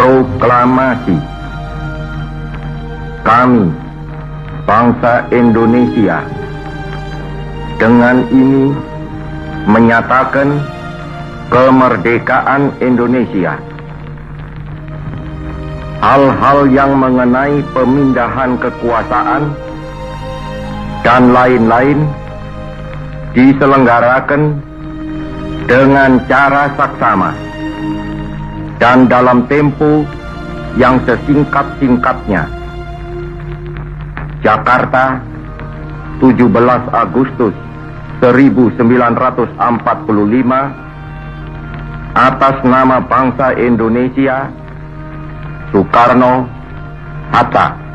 Proklamasi. Kami, bangsa Indonesia, dengan ini menyatakan kemerdekaan Indonesia. Hal-hal yang mengenai pemindahan kekuasaan dan lain-lain diselenggarakan dengan cara saksama dan dalam tempo yang sesingkat-singkatnya. Jakarta, 17 Agustus 1945, atas nama bangsa Indonesia, Soekarno Hatta.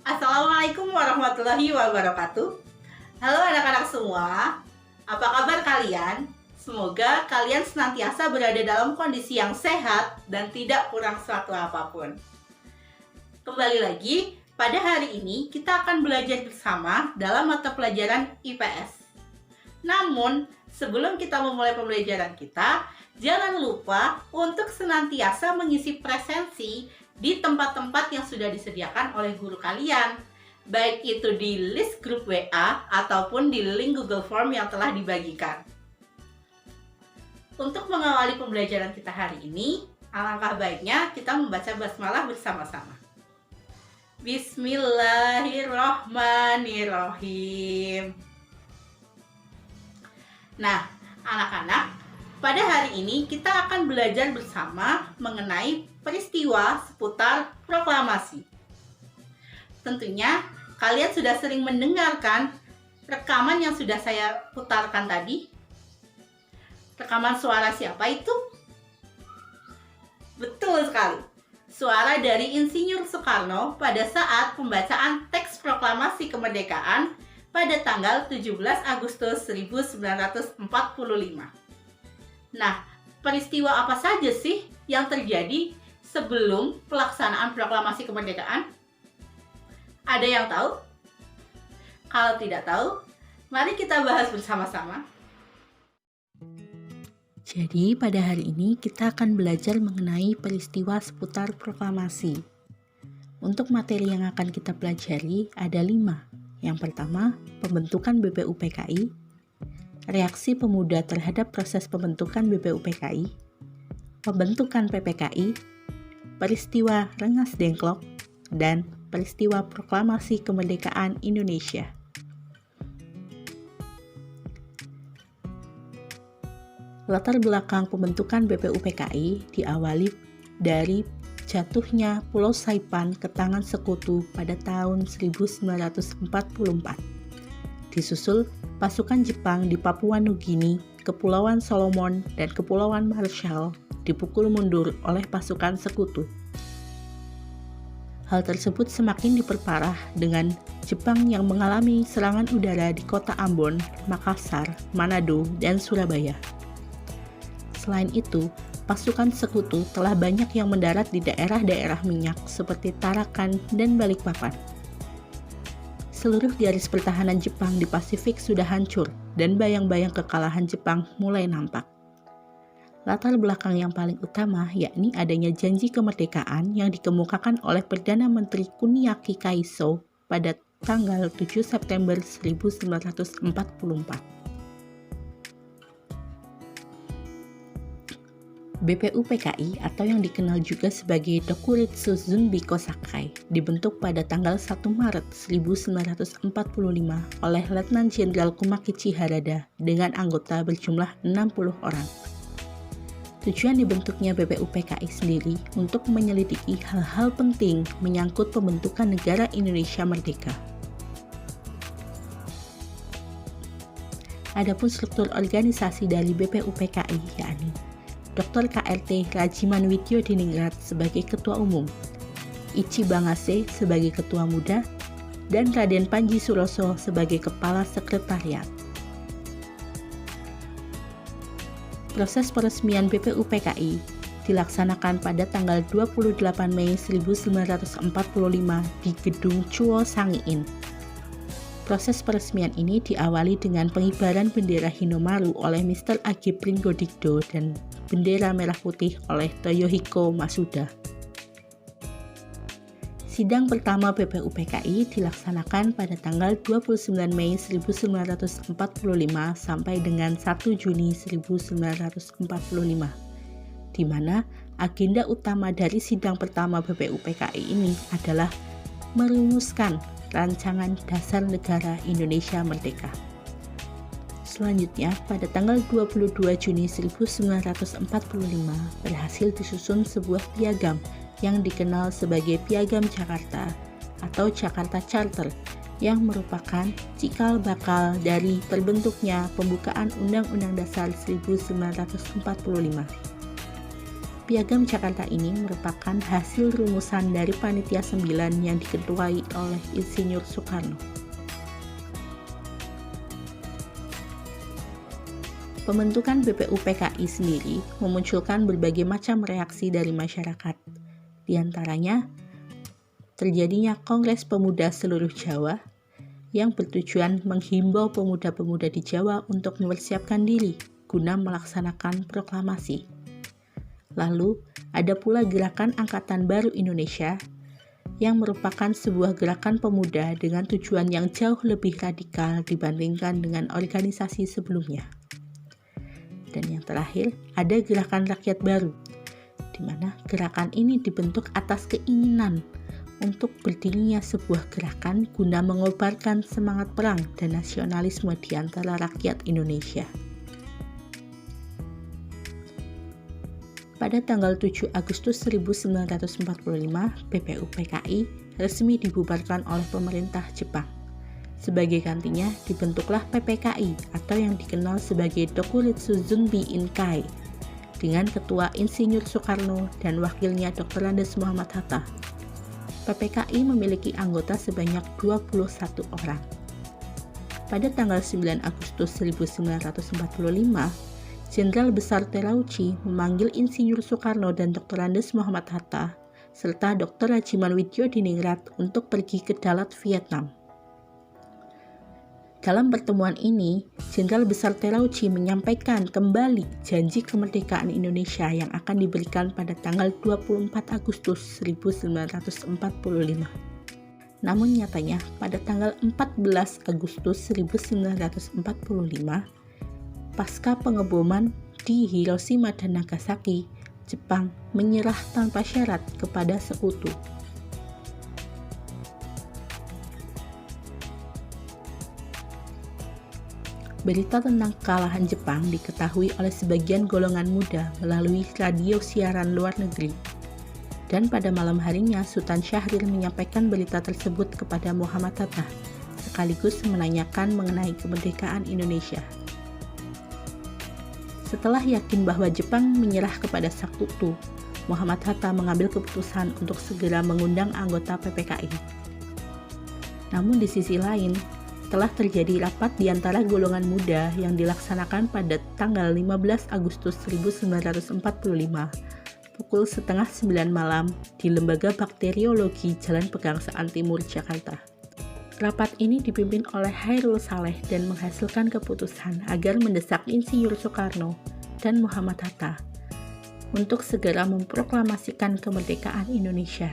Assalamualaikum warahmatullahi wabarakatuh. Halo anak-anak semua, apa kabar kalian? Semoga kalian senantiasa berada dalam kondisi yang sehat dan tidak kurang suatu apapun. Kembali lagi, pada hari ini kita akan belajar bersama dalam mata pelajaran IPS. Namun, sebelum kita memulai pembelajaran kita, jangan lupa untuk senantiasa mengisi presensi di tempat-tempat yang sudah disediakan oleh guru kalian, baik itu di list grup WA ataupun di link Google Form yang telah dibagikan. Untuk mengawali pembelajaran kita hari ini, alangkah baiknya kita membaca basmalah bersama-sama. Bismillahirrohmanirrohim. Nah, anak-anak, pada hari ini kita akan belajar bersama mengenai peristiwa seputar proklamasi. Tentunya kalian sudah sering mendengarkan rekaman yang sudah saya putarkan tadi. Rekaman suara siapa itu? Betul sekali. Suara dari Insinyur Soekarno pada saat pembacaan teks proklamasi kemerdekaan pada tanggal 17 Agustus 1945. Nah, peristiwa apa saja sih yang terjadi sebelum pelaksanaan proklamasi kemerdekaan? Ada yang tahu? Kalau tidak tahu, mari kita bahas bersama-sama. Jadi pada hari ini kita akan belajar mengenai peristiwa seputar proklamasi. Untuk materi yang akan kita pelajari ada 5. Yang pertama, pembentukan BPUPKI, reaksi pemuda terhadap proses pembentukan BPUPKI, pembentukan PPKI, peristiwa Rengas Dengklok, dan peristiwa proklamasi kemerdekaan Indonesia. Latar belakang pembentukan BPUPKI diawali dari jatuhnya Pulau Saipan ke tangan sekutu pada tahun 1944. Disusul pasukan Jepang di Papua Nugini, Kepulauan Solomon, dan Kepulauan Marshall dipukul mundur oleh pasukan sekutu. Hal tersebut semakin diperparah dengan Jepang yang mengalami serangan udara di kota Ambon, Makassar, Manado, dan Surabaya. Selain itu, pasukan sekutu telah banyak yang mendarat di daerah-daerah minyak seperti Tarakan dan Balikpapan. Seluruh garis pertahanan Jepang di Pasifik sudah hancur dan bayang-bayang kekalahan Jepang mulai nampak. Latar belakang yang paling utama yakni adanya janji kemerdekaan yang dikemukakan oleh Perdana Menteri Kuniaki Kaiso pada tanggal 7 September 1944. BPUPKI atau yang dikenal juga sebagai Dokuritsu Zunbi Kosakai dibentuk pada tanggal 1 Maret 1945 oleh Letnan Jenderal Kumakichi Harada dengan anggota berjumlah 60 orang. Tujuan dibentuknya BPUPKI sendiri untuk menyelidiki hal-hal penting menyangkut pembentukan negara Indonesia merdeka. Adapun struktur organisasi dari BPUPKI yakni Dr. KRT Rajiman Widyodiningrat sebagai Ketua Umum, Ichi Bangase sebagai Ketua Muda, dan Raden Panji Suroso sebagai Kepala Sekretariat. Proses peresmian BPUPKI dilaksanakan pada tanggal 28 Mei 1945 di Gedung Chuo Sangiin. Proses peresmian ini diawali dengan pengibaran bendera Hinomaru oleh Mr. Agi Pringgodikdo dan bendera merah putih oleh Toyohiko Masuda. Sidang pertama BPUPKI dilaksanakan pada tanggal 29 Mei 1945 sampai dengan 1 Juni 1945, di mana agenda utama dari sidang pertama BPUPKI ini adalah merumuskan rancangan dasar negara Indonesia Merdeka. Selanjutnya, pada tanggal 22 Juni 1945 berhasil disusun sebuah piagam yang dikenal sebagai Piagam Jakarta atau Jakarta Charter yang merupakan cikal bakal dari terbentuknya pembukaan Undang-Undang Dasar 1945. Piagam Jakarta ini merupakan hasil rumusan dari Panitia 9 yang diketuai oleh Insinyur Soekarno. Pembentukan BPUPKI sendiri memunculkan berbagai macam reaksi dari masyarakat. Di antaranya, terjadinya Kongres Pemuda seluruh Jawa yang bertujuan menghimbau pemuda-pemuda di Jawa untuk mempersiapkan diri guna melaksanakan proklamasi. Lalu, ada pula Gerakan Angkatan Baru Indonesia yang merupakan sebuah gerakan pemuda dengan tujuan yang jauh lebih radikal dibandingkan dengan organisasi sebelumnya. Dan yang terakhir, ada Gerakan Rakyat Baru, di mana gerakan ini dibentuk atas keinginan untuk berdirinya sebuah gerakan guna mengobarkan semangat perang dan nasionalisme di antara rakyat Indonesia. Pada tanggal 7 Agustus 1945, BPUPKI resmi dibubarkan oleh pemerintah Jepang. Sebagai gantinya, dibentuklah PPKI atau yang dikenal sebagai Dokuritsu Zunbi Inkai, dengan Ketua Insinyur Soekarno dan wakilnya Dr. Andes Muhammad Hatta. PPKI memiliki anggota sebanyak 21 orang. Pada tanggal 9 Agustus 1945, Jenderal Besar Terauchi memanggil Insinyur Soekarno dan Dr. Andes Muhammad Hatta serta Dr. Rajiman Widyodiningrat untuk pergi ke Dalat, Vietnam. Dalam pertemuan ini, Jenderal Besar Terauchi menyampaikan kembali janji kemerdekaan Indonesia yang akan diberikan pada tanggal 24 Agustus 1945. Namun nyatanya, pada tanggal 14 Agustus 1945, pasca pengeboman di Hiroshima dan Nagasaki, Jepang menyerah tanpa syarat kepada Sekutu. Berita tentang kekalahan Jepang diketahui oleh sebagian golongan muda melalui radio siaran luar negeri. Dan pada malam harinya, Sultan Syahrir menyampaikan berita tersebut kepada Muhammad Hatta, sekaligus menanyakan mengenai kemerdekaan Indonesia. Setelah yakin bahwa Jepang menyerah kepada Sekutu, Muhammad Hatta mengambil keputusan untuk segera mengundang anggota PPKI. Namun di sisi lain, telah terjadi rapat di antara golongan muda yang dilaksanakan pada tanggal 15 Agustus 1945 pukul 8:30 malam di Lembaga Bakteriologi Jalan Pegangsaan Timur, Jakarta. Rapat ini dipimpin oleh Hairul Saleh dan menghasilkan keputusan agar mendesak Insinyur Soekarno dan Muhammad Hatta untuk segera memproklamasikan kemerdekaan Indonesia.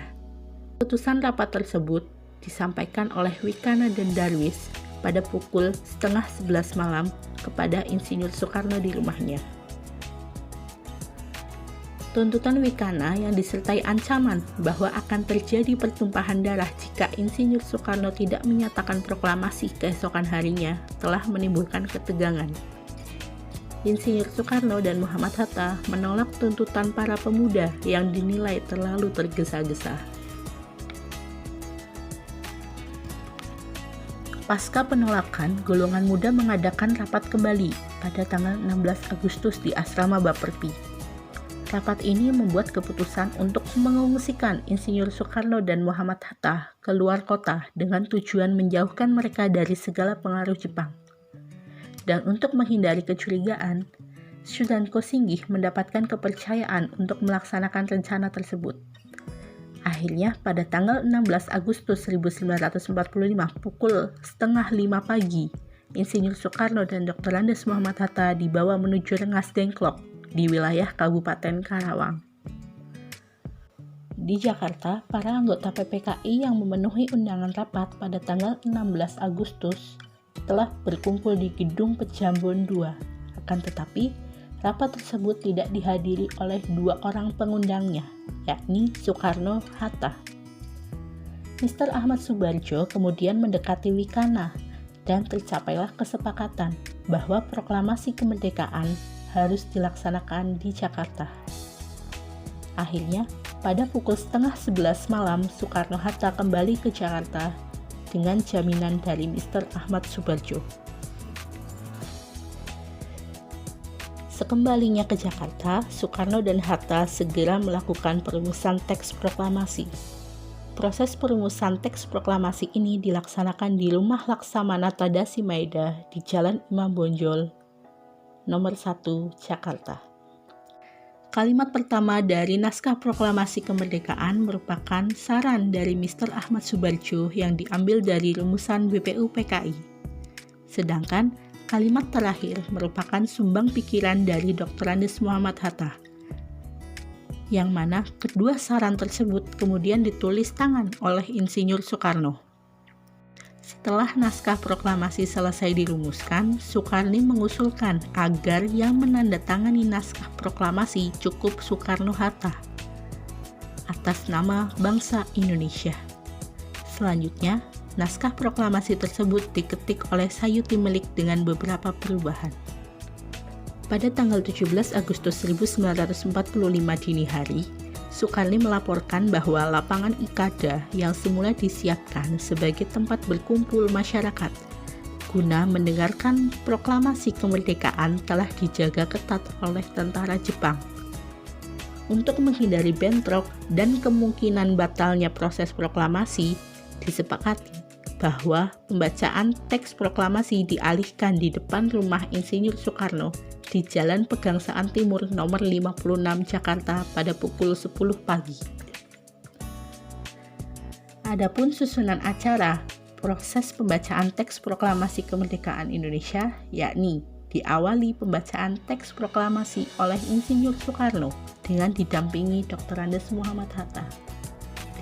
Keputusan rapat tersebut disampaikan oleh Wikana dan Darwis pada pukul 10:30 malam kepada Insinyur Soekarno di rumahnya. Tuntutan Wikana yang disertai ancaman bahwa akan terjadi pertumpahan darah jika Insinyur Soekarno tidak menyatakan proklamasi keesokan harinya telah menimbulkan ketegangan. Insinyur Soekarno dan Muhammad Hatta menolak tuntutan para pemuda yang dinilai terlalu tergesa-gesa. Pasca penolakan, golongan muda mengadakan rapat kembali pada tanggal 16 Agustus di Asrama Baperpi. Rapat ini membuat keputusan untuk mengungsikan Insinyur Soekarno dan Muhammad Hatta ke luar kota dengan tujuan menjauhkan mereka dari segala pengaruh Jepang. Dan untuk menghindari kecurigaan, Sudan Kosinggih mendapatkan kepercayaan untuk melaksanakan rencana tersebut. Akhirnya pada tanggal 16 Agustus 1945 pukul 4:30 pagi, Insinyur Soekarno dan Dr. Andes Muhammad Hatta dibawa menuju Rengas Dengklok di wilayah Kabupaten Karawang. Di Jakarta, para anggota PPKI yang memenuhi undangan rapat pada tanggal 16 Agustus telah berkumpul di Gedung Pejambon II. Akan tetapi, rapat tersebut tidak dihadiri oleh dua orang pengundangnya, yakni Soekarno-Hatta. Mr. Ahmad Soebardjo kemudian mendekati Wikana dan tercapailah kesepakatan bahwa proklamasi kemerdekaan harus dilaksanakan di Jakarta. Akhirnya, pada pukul 10:30 malam, Soekarno-Hatta kembali ke Jakarta dengan jaminan dari Mr. Ahmad Soebardjo. Sekembalinya ke Jakarta, Soekarno dan Hatta segera melakukan perumusan teks proklamasi. Proses perumusan teks proklamasi ini dilaksanakan di Rumah Laksamana Tadasi Maeda di Jalan Imam Bonjol, nomor 1, Jakarta. Kalimat pertama dari naskah proklamasi kemerdekaan merupakan saran dari Mr. Ahmad Soebardjo yang diambil dari rumusan BPUPKI. Sedangkan kalimat terakhir merupakan sumbang pikiran dari Dr. Andes Muhammad Hatta, yang mana kedua saran tersebut kemudian ditulis tangan oleh Insinyur Soekarno. Setelah naskah proklamasi selesai dirumuskan, Soekarno mengusulkan agar yang menandatangani naskah proklamasi cukup Soekarno-Hatta atas nama bangsa Indonesia. Selanjutnya, naskah proklamasi tersebut diketik oleh Sayuti Melik dengan beberapa perubahan. Pada tanggal 17 Agustus 1945 dini hari, Soekarno melaporkan bahwa lapangan Ikada yang semula disiapkan sebagai tempat berkumpul masyarakat guna mendengarkan proklamasi kemerdekaan telah dijaga ketat oleh tentara Jepang. Untuk menghindari bentrok dan kemungkinan batalnya proses proklamasi, disepakati bahwa pembacaan teks proklamasi dialihkan di depan rumah Insinyur Soekarno di Jalan Pegangsaan Timur nomor 56 Jakarta pada pukul 10 pagi. Adapun susunan acara, proses pembacaan teks proklamasi kemerdekaan Indonesia yakni diawali pembacaan teks proklamasi oleh Insinyur Soekarno dengan didampingi Dr. Andes Muhammad Hatta.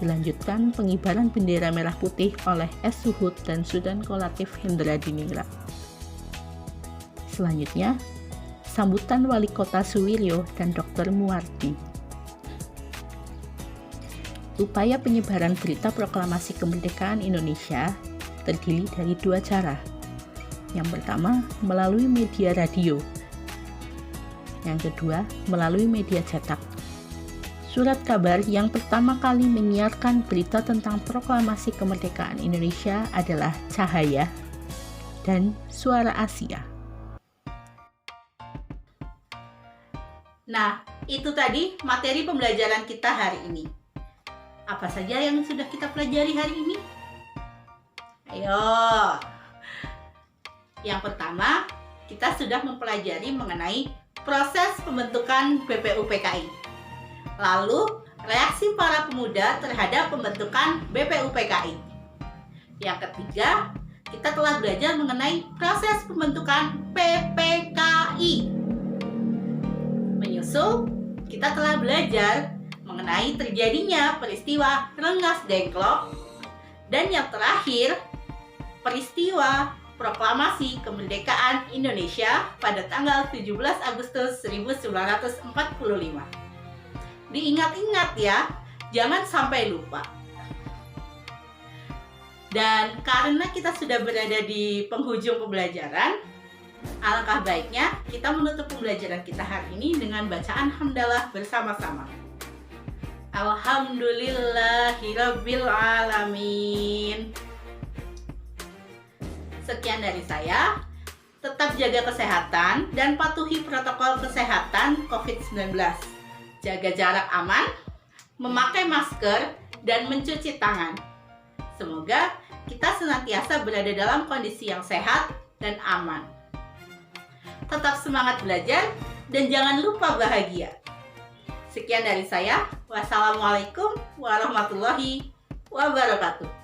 Dilanjutkan pengibaran bendera merah putih oleh S. Suhud dan Sudanko Latif Hendradiningrat. Selanjutnya, sambutan Wali Kota Suwiryo dan Dr. Muwardi. Upaya penyebaran berita proklamasi kemerdekaan Indonesia terdiri dari dua cara. Yang pertama, melalui media radio. Yang kedua, melalui media cetak. Surat kabar yang pertama kali menyiarkan berita tentang proklamasi kemerdekaan Indonesia adalah Cahaya dan Suara Asia. Nah, itu tadi materi pembelajaran kita hari ini. Apa saja yang sudah kita pelajari hari ini? Ayo. Yang pertama, kita sudah mempelajari mengenai proses pembentukan BPUPKI. Lalu, reaksi para pemuda terhadap pembentukan BPUPKI. Yang ketiga, kita telah belajar mengenai proses pembentukan PPKI. Menyusul, kita telah belajar mengenai terjadinya peristiwa Rengas Dengklok. Dan yang terakhir, peristiwa proklamasi kemerdekaan Indonesia pada tanggal 17 Agustus 1945. Diingat-ingat ya, jangan sampai lupa. Dan karena kita sudah berada di penghujung pembelajaran, alangkah baiknya kita menutup pembelajaran kita hari ini dengan bacaan hamdalah bersama-sama. Alhamdulillahirabbil alamin. Sekian dari saya. Tetap jaga kesehatan dan patuhi protokol kesehatan COVID-19. jaga jarak aman, memakai masker, dan mencuci tangan. Semoga kita senantiasa berada dalam kondisi yang sehat dan aman. Tetap semangat belajar dan jangan lupa bahagia. Sekian dari saya. Wassalamualaikum warahmatullahi wabarakatuh.